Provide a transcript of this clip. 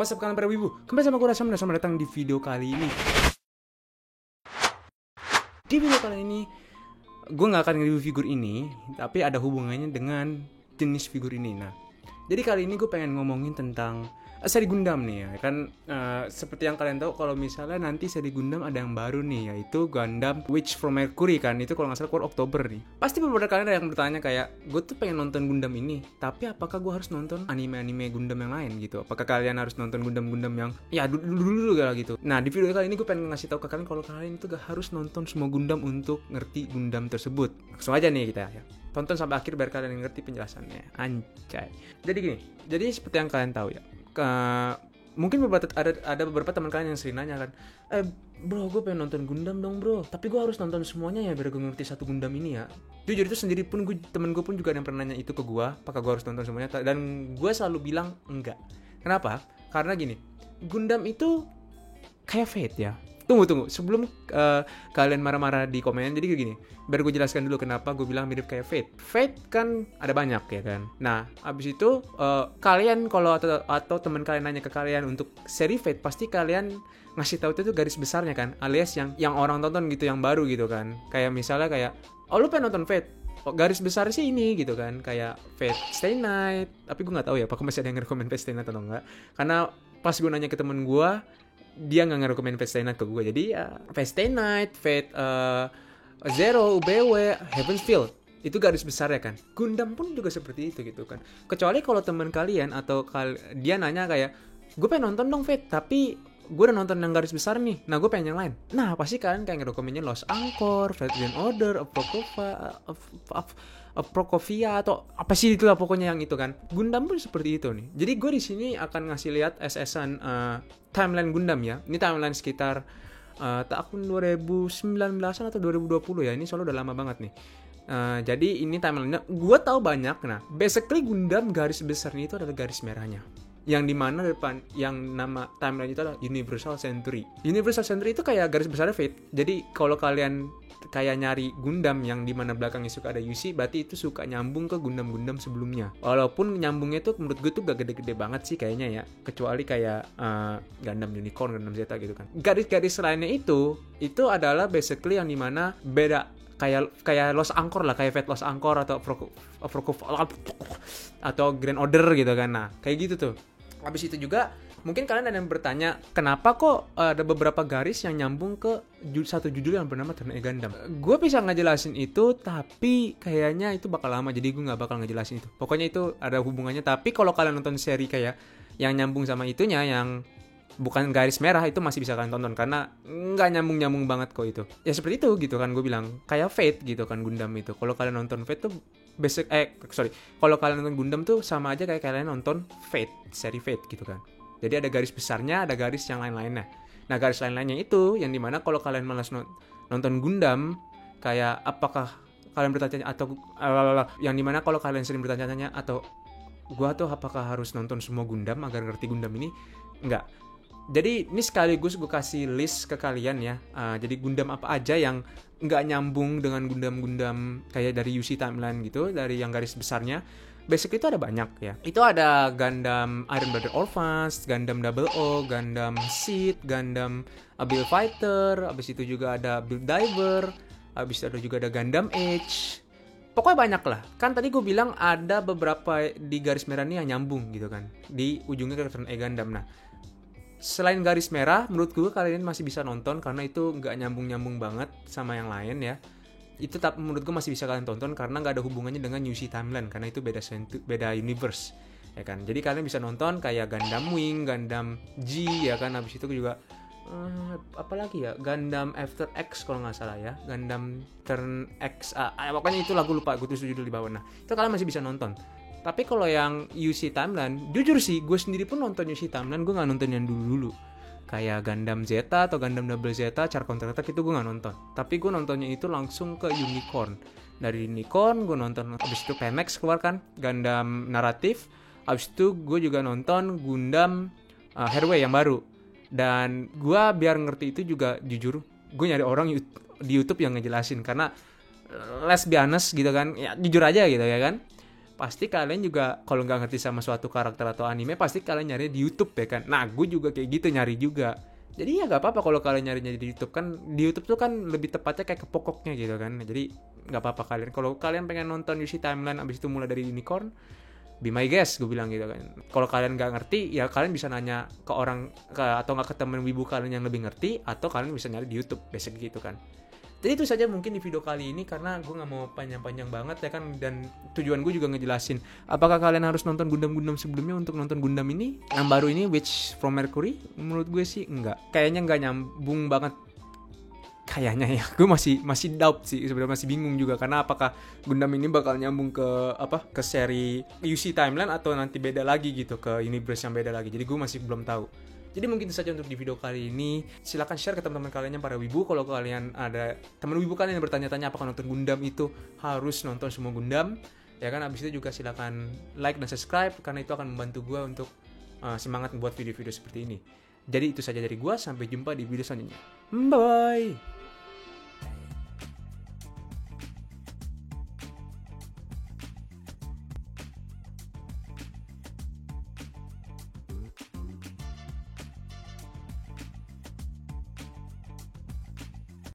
What's up kalian para wibu? Kembali sama gue Rasam dan selamat datang di video kali ini. Di video kali ini gue gak akan nge-review figur ini, tapi ada hubungannya dengan jenis figur ini. Nah, jadi kali ini gue pengen ngomongin tentang seri Gundam nih ya. Kan seperti yang kalian tahu kalau misalnya nanti seri Gundam ada yang baru nih, yaitu Gundam Witch from Mercury kan. Itu kalau gak salah keluar Oktober nih. Pasti beberapa kalian ada yang bertanya kayak, gue tuh pengen nonton Gundam ini, tapi apakah gue harus nonton anime-anime Gundam yang lain gitu? Apakah kalian harus nonton Gundam-Gundam yang ya dulu gitu? Nah, di video kali ini gue pengen ngasih tahu ke kalian kalau kalian itu gak harus nonton semua Gundam untuk ngerti Gundam tersebut. Langsung aja nih kita ya. Tonton sampai akhir biar kalian ngerti penjelasannya. Anjay. Jadi gini, jadi seperti yang kalian tahu ya, mungkin ada beberapa teman kalian yang sering nanya kan, bro, gue pengen nonton Gundam dong bro, tapi gue harus nonton semuanya ya biar gue ngerti satu Gundam ini ya. Jujur itu sendiri pun temen gue pun juga ada yang pernah nanya itu ke gue, apakah gue harus nonton semuanya, dan gue selalu bilang enggak. Kenapa? Karena gini, Gundam itu kayak Fate ya. Tunggu, sebelum kalian marah-marah di komen, jadi gini, biar gue jelaskan dulu kenapa gue bilang mirip kayak Fate. Fate kan ada banyak ya kan. Nah, abis itu kalian kalau atau teman kalian nanya ke kalian untuk seri Fate, pasti kalian ngasih tahu itu garis besarnya kan, alias yang orang tonton gitu, yang baru gitu kan. Kayak misalnya kayak, oh lu pengen nonton Fate, oh, garis besar sih ini gitu kan, kayak Fate Stay Night. Tapi gue nggak tahu ya apakah masih ada yang rekomend Fate Stay Night atau enggak, karena pas gue nanya ke temen gue, dia nggak ngerekomen Fate Stay Night ke gue. Jadi ya Fate Stay Night, Fate Zero, UBW, Heaven's Feel, itu garis besarnya kan. Gundam pun juga seperti itu gitu kan. Kecuali kalau teman kalian atau dia nanya kayak, gue pengen nonton dong Fate, tapi gue udah nonton yang garis besar nih, nah gue pengen yang lain. Nah pasti kalian kayak ngerekomennya Lost Anchor, Fate Grand Order, Prokofia atau apa sih itulah pokoknya yang itu kan. Gundam pun seperti itu nih. Jadi gue di sini akan ngasih lihat SS-an timeline Gundam ya. Ini timeline sekitar tahun 2019-an atau 2020 ya. Ini soalnya udah lama banget nih. Jadi ini timeline-nya gue tahu banyak. Nah, basically Gundam garis besarnya itu adalah garis merahnya, yang dimana depan yang nama timeline itu adalah Universal Century. Universal Century itu kayak garis besarnya Fate. Jadi kalau kalian kayak nyari Gundam yang dimana belakangnya suka ada UC, berarti itu suka nyambung ke Gundam-Gundam sebelumnya. Walaupun nyambungnya tuh menurut gue tuh gak gede-gede banget sih kayaknya ya, kecuali kayak Gundam Unicorn, Gundam Zeta gitu kan. Garis-garis lainnya itu adalah basically yang dimana beda, kayak Lost Anchor lah, kayak Fate Lost Anchor atau atau Grand Order gitu kan. Nah kayak gitu tuh. Habis itu juga mungkin kalian ada yang bertanya, kenapa kok ada beberapa garis yang nyambung ke satu judul yang bernama Turn A Gundam. Gue bisa ngejelasin itu, tapi kayaknya itu bakal lama, jadi gue gak bakal ngejelasin itu. Pokoknya itu ada hubungannya, tapi kalau kalian nonton seri kayak yang nyambung sama itunya, yang bukan garis merah, itu masih bisa kalian tonton, karena gak nyambung-nyambung banget kok itu. Ya seperti itu gitu kan, gue bilang kayak Fate gitu kan Gundam itu. Kalau kalian nonton Fate tuh kalau kalian nonton Gundam tuh sama aja kayak kalian nonton Fate, seri Fate gitu kan. Jadi ada garis besarnya, ada garis yang lain-lainnya. Nah garis lain-lainnya itu yang dimana kalau kalian malas nonton Gundam, kayak apakah kalian bertanya, atau yang dimana kalau kalian sering bertanya-tanya, atau gua tuh apakah harus nonton semua Gundam agar ngerti Gundam ini? Enggak. Jadi ini sekaligus gue kasih list ke kalian ya. Jadi Gundam apa aja yang nggak nyambung dengan Gundam-Gundam kayak dari UC timeline gitu, dari yang garis besarnya. Basic itu ada banyak ya. Itu ada Gundam Iron Brother Orphans, Gundam Double O, Gundam Seed, Gundam Build Fighter, abis itu juga ada Build Diver, abis itu juga ada Gundam Age. Pokoknya banyak lah. Kan tadi gue bilang ada beberapa di garis merah ini yang nyambung gitu kan, di ujungnya ke Turn A Gundam. Nah selain garis merah, menurut gue kalian masih bisa nonton, karena itu nggak nyambung-nyambung banget sama yang lain ya. Itu menurut gue masih bisa kalian tonton, karena nggak ada hubungannya dengan UC timeline, karena itu beda universe ya kan. Jadi kalian bisa nonton kayak Gundam Wing, Gundam G ya kan. Habis itu juga apalagi ya, Gundam After X kalau nggak salah ya, Gundam Turn X, pokoknya itu lagu lupa, gue tulis judul di bawah. Nah itu kalian masih bisa nonton. Tapi kalau yang UC timeline, jujur sih gue sendiri pun nonton UC timeline, gue nggak nonton yang dulu kayak Gundam Zeta atau Gundam Double Zeta, Char Counter Attack, itu gue gak nonton. Tapi gue nontonnya itu langsung ke Unicorn. Dari Unicorn gue nonton, abis itu Pemex keluar kan, Gundam Naratif. Abis itu gue juga nonton Gundam Hairway yang baru. Dan gue biar ngerti itu juga, jujur gue nyari orang di YouTube yang ngejelasin, karena let's be honest gitu kan, ya jujur aja gitu ya kan. pasti kalian juga kalau nggak ngerti sama suatu karakter atau anime pasti kalian nyari di YouTube ya kan. Nah gue juga kayak gitu nyari juga. Jadi ya nggak apa-apa kalau kalian nyari di YouTube kan. Di YouTube tuh kan lebih tepatnya kayak ke pokoknya gitu kan. Jadi nggak apa-apa kalian. Kalau kalian pengen nonton UC Timeline abis itu mulai dari unicorn, be my guest gue bilang gitu kan. Kalau kalian nggak ngerti ya kalian bisa nanya ke orang atau nggak ke temen wibu kalian yang lebih ngerti, atau kalian bisa nyari di YouTube basic gitu kan. Jadi itu saja mungkin di video kali ini, karena gue nggak mau panjang-panjang banget ya kan, dan tujuan gue juga ngejelasin apakah kalian harus nonton Gundam sebelumnya untuk nonton Gundam ini yang baru ini, Witch from Mercury. Menurut gue sih enggak, kayaknya nggak nyambung banget kayaknya ya. Gue masih doubt sih sebenarnya, masih bingung juga karena apakah Gundam ini bakal nyambung ke ke seri UC Timeline atau nanti beda lagi gitu, ke universe yang beda lagi. Jadi gue masih belum tahu. Jadi mungkin itu saja untuk di video kali ini. Silahkan share ke teman-teman kalian yang para wibu. Kalau kalian ada teman wibu kalian yang bertanya-tanya apakah nonton Gundam itu harus nonton semua Gundam, ya kan. Abis itu juga silahkan like dan subscribe, karena itu akan membantu gue untuk semangat membuat video-video seperti ini. Jadi itu saja dari gue. Sampai jumpa di video selanjutnya. Bye.